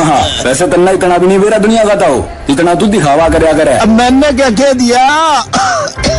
हाँ, वैसे तन्ना इतना भी नहीं बेरा दुनिया का हो, इतना तू दिखावा करया करे। अब मैंने क्या कह दिया?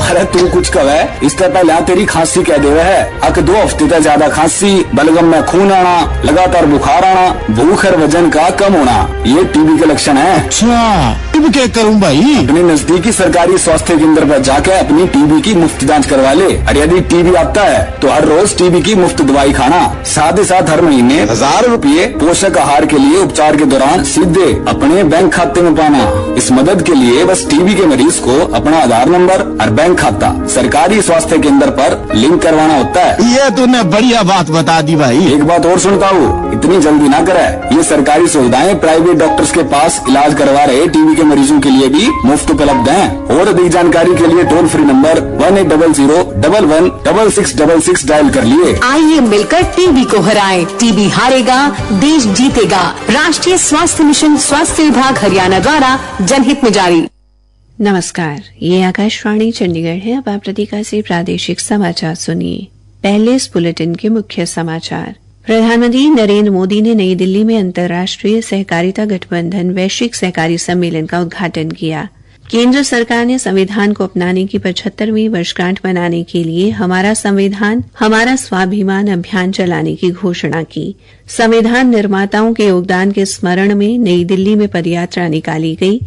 अरे तू कुछ कहे, इससे पहले तेरी खांसी कह देवे है। अक 2 हफ्ते तक ज्यादा खांसी, बलगम में खून आना, लगातार बुखार आना, भूख और वजन का कम होना, ये टीबी के लक्षण है। अच्छा, अब क्या करूं भाई? अपने नजदीकी सरकारी स्वास्थ्य केंद्र पर जाकर अपनी टीबी की मुफ्त जांच करवा ले। और यदि टीबी आता है तो हर रोज टीबी की मुफ्त दवाई खाना, साथ ही साथ हर महीने 1000 रुपए पोषक आहार के लिए उपचार के दौरान सीधे अपने बैंक खाते में पाना। इस मदद के लिए बस टीबी के मरीज को अपना आधार नंबर और बैंक खाता सरकारी स्वास्थ्य केंद्र पर लिंक करवाना होता है। ये तूने बढ़िया बात बता दी भाई। एक बात और सुनता हूँ, इतनी जल्दी ना करे, ये सरकारी सुविधाएं प्राइवेट डॉक्टर्स के पास इलाज करवा रहे टीबी के मरीजों के लिए भी मुफ्त उपलब्ध हैं। और अधिक जानकारी के लिए टोल फ्री नंबर 1800-11-6666 डायल कर लिए। आइए मिलकर टीबी को हराएं। टीबी हारेगा, देश जीतेगा। राष्ट्रीय स्वास्थ्य मिशन, स्वास्थ्य विभाग हरियाणा द्वारा जनहित में जारी। नमस्कार, ये आकाशवाणी चंडीगढ़ है। अब आप लतिका से प्रादेशिक समाचार सुनिए। पहले इस बुलेटिन के मुख्य समाचार। प्रधानमंत्री नरेंद्र मोदी ने नई दिल्ली में अंतर्राष्ट्रीय सहकारिता गठबंधन वैश्विक सहकारी सम्मेलन का उद्घाटन किया। केंद्र सरकार ने संविधान को अपनाने की 75वीं वर्षगांठ मनाने के लिए हमारा संविधान हमारा स्वाभिमान अभियान चलाने की घोषणा की। संविधान निर्माताओं के योगदान के स्मरण में नई दिल्ली में पदयात्रा निकाली गई।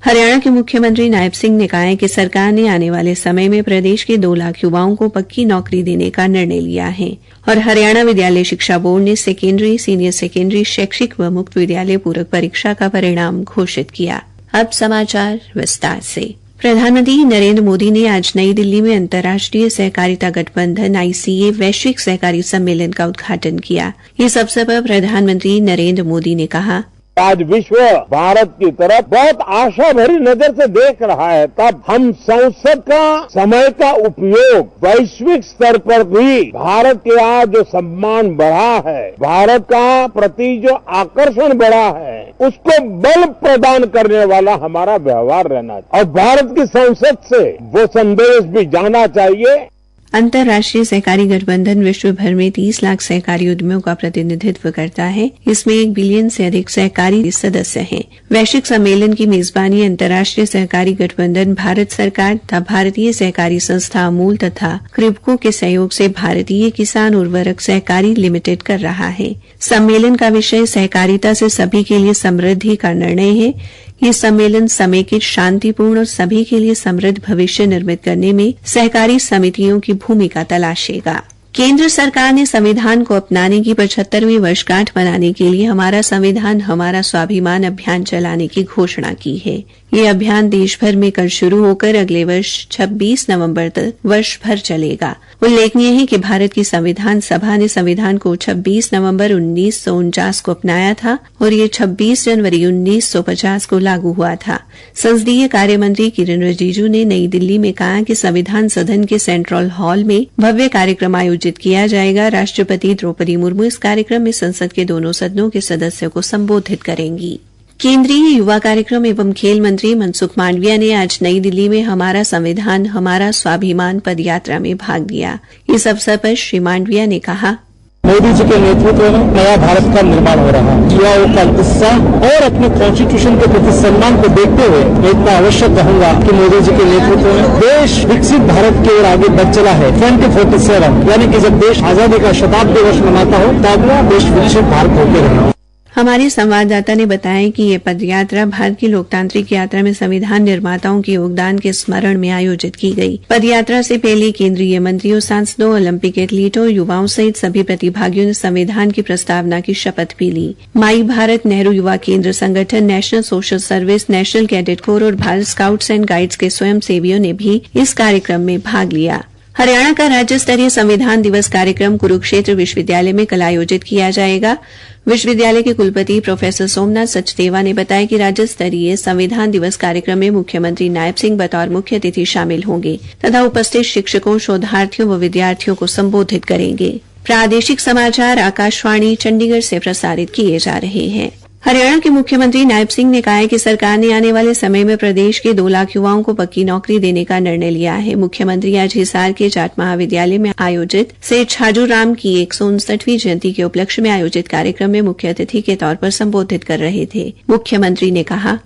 हरियाणा के मुख्यमंत्री नायब सिंह ने कहा है कि सरकार ने आने वाले समय में प्रदेश के 2 लाख युवाओं को पक्की नौकरी देने का निर्णय लिया है। और हरियाणा विद्यालय शिक्षा बोर्ड ने सेकेंडरी, सीनियर सेकेंडरी, शैक्षिक व मुक्त विद्यालय पूरक परीक्षा का परिणाम घोषित किया। अब समाचार विस्तार से। प्रधानमंत्री नरेंद्र मोदी ने आज नई दिल्ली में अंतर्राष्ट्रीय सहकारिता गठबंधन ICA वैश्विक सहकारी सम्मेलन का उद्घाटन किया। इस अवसर पर प्रधानमंत्री नरेंद्र मोदी ने कहा, आज विश्व भारत की तरफ बहुत आशा भरी नजर से देख रहा है। तब हम संसद का समय का उपयोग वैश्विक स्तर पर भी भारत के आज जो सम्मान बढ़ा है, भारत का प्रति जो आकर्षण बढ़ा है, उसको बल प्रदान करने वाला हमारा व्यवहार रहना चाहिए। और भारत की संसद से वो संदेश भी जाना चाहिए। अंतर्राष्ट्रीय सहकारी गठबंधन विश्व भर में 30 लाख सहकारी उद्यमियों का प्रतिनिधित्व करता है। इसमें 1 बिलियन से अधिक सहकारी सदस्य हैं। वैश्विक सम्मेलन की मेजबानी अंतर्राष्ट्रीय सहकारी गठबंधन भारत सरकार तथा भारतीय सहकारी संस्था अमूल तथा क्रिब्को के सहयोग से भारतीय किसान उर्वरक सहकारी लिमिटेड कर रहा है। सम्मेलन का विषय सहकारिता से सभी के लिए समृद्धि का निर्णय है। ये सम्मेलन समेकित, शांतिपूर्ण और सभी के लिए समृद्ध भविष्य निर्मित करने में सहकारी समितियों की भूमिका तलाशेगा। केंद्र सरकार ने संविधान को अपनाने की 75वीं वर्षगांठ मनाने के लिए हमारा संविधान हमारा स्वाभिमान अभियान चलाने की घोषणा की है। ये अभियान देश भर में कल शुरू होकर अगले वर्ष 26 नवंबर तक वर्ष भर चलेगा। उल्लेखनीय है कि भारत की संविधान सभा ने संविधान को 26 नवंबर 1949 को अपनाया था और ये 26 जनवरी 1950 को लागू हुआ था। संसदीय कार्य मंत्री किरेन रिजिजू ने नई दिल्ली में कहा कि संविधान सदन के सेंट्रल हॉल में भव्य कार्यक्रम आयोजित किया जाएगा। राष्ट्रपति द्रौपदी मुर्मू इस कार्यक्रम में संसद के दोनों सदनों के सदस्यों को संबोधित करेंगी। केंद्रीय युवा कार्यक्रम एवं खेल मंत्री मनसुख मांडविया ने आज नई दिल्ली में हमारा संविधान हमारा स्वाभिमान पदयात्रा में भाग लिया। इस अवसर पर श्री मांडविया ने कहा, मोदी जी के नेतृत्व में नया भारत का निर्माण हो रहा है। युवाओं का उत्साह और अपने कॉन्स्टिट्यूशन के प्रति सम्मान को देखते हुए मैं इतना आवश्यक कहूंगा कि मोदी जी के नेतृत्व में देश विकसित भारत की ओर आगे बढ़ चला है। 2047 यानी कि जब देश आजादी का शताब्दी वर्ष मनाता हो तब देश विकसित भारत होते रहे। हमारे संवाददाता ने बताया कि ये पदयात्रा भारत की लोकतांत्रिक यात्रा में संविधान निर्माताओं के योगदान के स्मरण में आयोजित की गई। पदयात्रा से पहले केंद्रीय मंत्रियों, सांसदों, ओलंपिक एथलीटों, युवाओं सहित सभी प्रतिभागियों ने संविधान की प्रस्तावना की शपथ भी ली। माई भारत, नेहरू युवा केंद्र संगठन, national social service, national cadet corps और भारत स्काउट्स एंड गाइड्स के स्वयंसेवियों ने भी इस कार्यक्रम में भाग लिया। हरियाणा का राज्य स्तरीय संविधान दिवस कार्यक्रम कुरुक्षेत्र विश्वविद्यालय में कल आयोजित किया जाएगा। विश्वविद्यालय के कुलपति प्रोफेसर सोमनाथ सचदेवा ने बताया कि राज्य स्तरीय संविधान दिवस कार्यक्रम में मुख्यमंत्री नायब सिंह बतौर मुख्य अतिथि शामिल होंगे तथा उपस्थित शिक्षकों, शोधार्थियों व विद्यार्थियों को संबोधित करेंगे। प्रादेशिक समाचार आकाशवाणी चंडीगढ़ से प्रसारित किए जा रहे हैं। हरियाणा के मुख्यमंत्री नायब सिंह ने कहा है कि सरकार ने आने वाले समय में प्रदेश के 2 लाख युवाओं को पक्की नौकरी देने का निर्णय लिया है। मुख्यमंत्री आज हिसार के जाट महाविद्यालय में आयोजित सेठ छाजूराम की 159वीं जयंती के उपलक्ष्य में आयोजित कार्यक्रम में मुख्य अतिथि के तौर पर संबोधित कर रहे थे। मुख्यमंत्री ने कहा,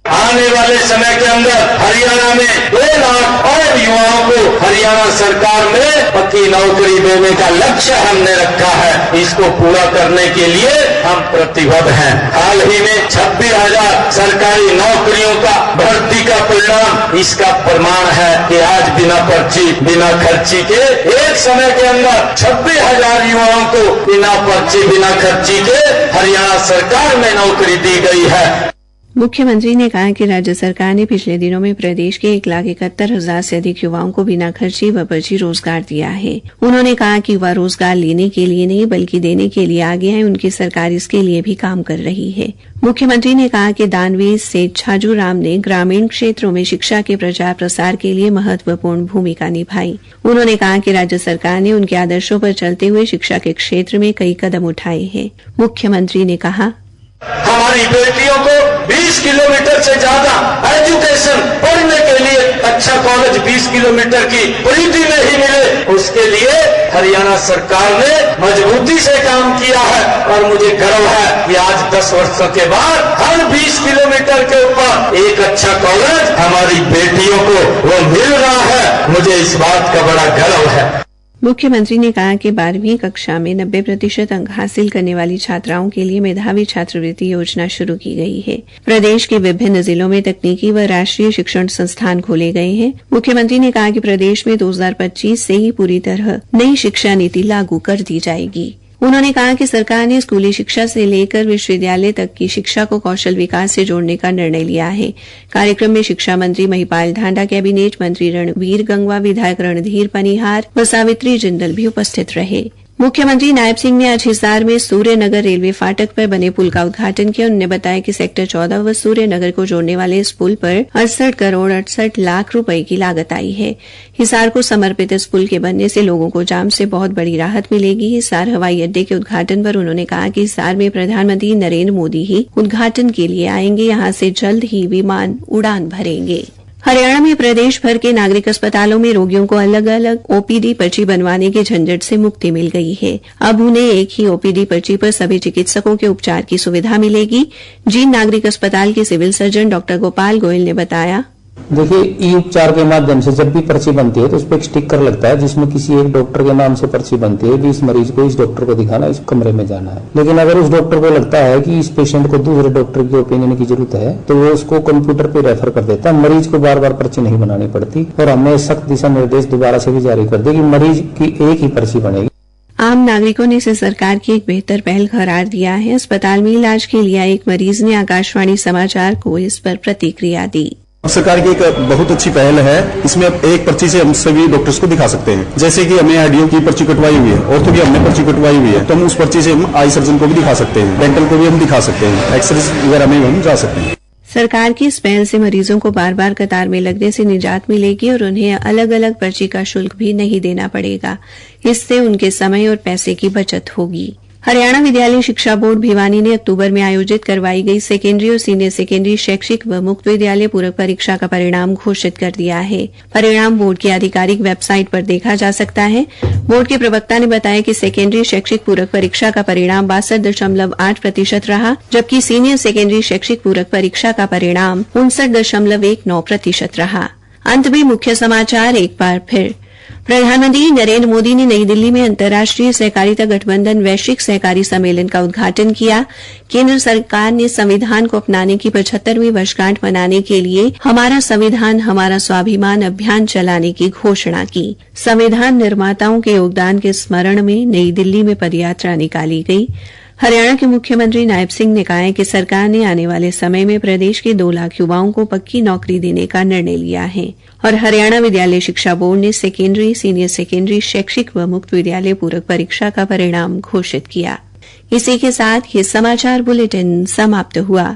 आने वाले समय के अंदर हरियाणा में 2 लाख और युवाओं को हरियाणा सरकार में पक्की नौकरी देने का लक्ष्य हमने रखा है। इसको पूरा करने के लिए हम प्रतिबद्ध हैं। हाल ही में 26,000 सरकारी नौकरियों का भर्ती का परिणाम इसका प्रमाण है कि आज बिना पर्ची बिना खर्ची के एक समय के अंदर 26,000 युवाओं को बिना पर्ची बिना खर्ची के हरियाणा सरकार में नौकरी दी गई है। मुख्यमंत्री ने कहा कि राज्य सरकार ने पिछले दिनों में प्रदेश के 1,71,000 से अधिक युवाओं को बिना खर्ची व पर्ची रोजगार दिया है। उन्होंने कहा कि युवा रोजगार लेने के लिए नहीं बल्कि देने के लिए आगे हैं। उनकी सरकार इसके लिए भी काम कर रही है। मुख्यमंत्री ने कहा कि दानवीर सेठ छाजूराम ने ग्रामीण क्षेत्रों में शिक्षा के प्रचार प्रसार के लिए महत्वपूर्ण भूमिका निभाई। उन्होंने कहा कि राज्य सरकार ने उनके आदर्शों पर चलते हुए शिक्षा के क्षेत्र में कई कदम उठाए हैं। मुख्यमंत्री ने कहा, हमारी बेटियों को 20 किलोमीटर से ज्यादा एजुकेशन पढ़ने के लिए अच्छा कॉलेज 20 किलोमीटर की परिधि में ही मिले, उसके लिए हरियाणा सरकार ने मजबूती से काम किया है। और मुझे गर्व है कि आज 10 वर्षों के बाद हर 20 किलोमीटर के ऊपर एक अच्छा कॉलेज हमारी बेटियों को वो मिल रहा है। मुझे इस बात का बड़ा गर्व है। मुख्यमंत्री ने कहा कि 12वीं कक्षा में 90% अंक हासिल करने वाली छात्राओं के लिए मेधावी छात्रवृत्ति योजना शुरू की गई है। प्रदेश के विभिन्न जिलों में तकनीकी व राष्ट्रीय शिक्षण संस्थान खोले गए हैं। मुख्यमंत्री ने कहा कि प्रदेश में 2025 से ही पूरी तरह नई शिक्षा नीति लागू कर दी जाएगी। उन्होंने कहा कि सरकार ने स्कूली शिक्षा से लेकर विश्वविद्यालय तक की शिक्षा को कौशल विकास से जोड़ने का निर्णय लिया है। कार्यक्रम में शिक्षा मंत्री महिपाल ढांडा, कैबिनेट मंत्री रणवीर गंगवा, विधायक रणधीर पनिहार व सावित्री जिंदल भी उपस्थित रहे। मुख्यमंत्री नायब सिंह ने आज हिसार में सूर्यनगर रेलवे फाटक पर बने पुल का उद्घाटन किया। उन्होंने बताया कि सेक्टर 14 व सूर्यनगर को जोड़ने वाले इस पुल पर 68 करोड़ 68 लाख रुपए की लागत आई है। हिसार को समर्पित इस पुल के बनने से लोगों को जाम से बहुत बड़ी राहत मिलेगी। हिसार हवाई अड्डे के उद्घाटन पर उन्होंने कहा कि हिसार में प्रधानमंत्री नरेंद्र मोदी ही उद्घाटन के लिए आएंगे। यहां से जल्द ही विमान उड़ान भरेंगे। हरियाणा में प्रदेश भर के नागरिक अस्पतालों में रोगियों को अलग अलग ओपीडी पर्ची बनवाने के झंझट से मुक्ति मिल गई है। अब उन्हें एक ही ओपीडी पर्ची पर सभी चिकित्सकों के उपचार की सुविधा मिलेगी। जींद नागरिक अस्पताल के civil surgeon doctor Gopal Goyal ने बताया, देखिए, ई उपचार के माध्यम से जब भी पर्ची बनती है तो उस पर एक स्टिकर लगता है जिसमें किसी एक डॉक्टर के नाम से पर्ची बनती है कि इस मरीज को इस डॉक्टर को दिखाना, इस कमरे में जाना है। लेकिन अगर उस डॉक्टर को लगता है कि इस पेशेंट को दूसरे डॉक्टर की ओपिनियन की जरूरत है तो वो उसको कंप्यूटर पे रेफर कर देता है। मरीज को बार बार पर्ची नहीं बनानी पड़ती। और हमने सख्त दिशा निर्देश दोबारा से भी जारी कर दिए कि मरीज की एक ही पर्ची बनेगी। आम नागरिकों ने इसे सरकार की एक बेहतर पहल करार दिया है। अस्पताल में इलाज के लिए एक मरीज ने आकाशवाणी समाचार को इस पर प्रतिक्रिया दी। सरकार की एक बहुत अच्छी पहल है। इसमें एक पर्ची से हम सभी डॉक्टर्स को दिखा सकते हैं। जैसे कि हमें आईडीओ की पर्ची कटवाई हुई है, ऑर्थो की हमने पर्ची कटवाई हुई है, तो हम उस पर्ची से हम आई सर्जन को भी दिखा सकते हैं, डेंटल को भी हम दिखा सकते हैं, एक्सरे वगैरह में हम जा सकते हैं। सरकार की इस पहल से मरीजों को बार बार कतार में लगने से निजात मिलेगी और उन्हें अलग अलग पर्ची का शुल्क भी नहीं देना पड़ेगा। इससे उनके समय और पैसे की बचत होगी। हरियाणा विद्यालय शिक्षा बोर्ड भिवानी ने अक्टूबर में आयोजित करवाई गई सेकेंडरी और सीनियर सेकेंडरी शैक्षिक व मुक्त विद्यालय पूरक परीक्षा का परिणाम घोषित कर दिया है। परिणाम बोर्ड की आधिकारिक वेबसाइट पर देखा जा सकता है। बोर्ड के प्रवक्ता ने बताया कि सेकेंडरी शैक्षिक पूरक परीक्षा का परिणाम 62.8% रहा, जबकि सीनियर सेकेंडरी शैक्षिक पूरक परीक्षा का परिणाम 59.19% रहा। अंत में मुख्य समाचार एक बार फिर। प्रधानमंत्री नरेंद्र मोदी ने नई दिल्ली में अंतर्राष्ट्रीय सहकारिता गठबंधन वैश्विक सहकारी सम्मेलन का उद्घाटन किया। केंद्र सरकार ने संविधान को अपनाने की 75वीं वर्षगांठ मनाने के लिए हमारा संविधान हमारा स्वाभिमान अभियान चलाने की घोषणा की। संविधान निर्माताओं के योगदान के स्मरण में नई दिल्ली में पदयात्रा निकाली गई। हरियाणा के मुख्यमंत्री नायब सिंह ने कहा है कि सरकार ने आने वाले समय में प्रदेश के 2 लाख युवाओं को पक्की नौकरी देने का निर्णय लिया है और हरियाणा विद्यालय शिक्षा बोर्ड ने सेकेंडरी, सीनियर सेकेंडरी शैक्षिक व मुक्त विद्यालय पूरक परीक्षा का परिणाम घोषित किया। इसी के साथ ये समाचार बुलेटिन समाप्त हुआ।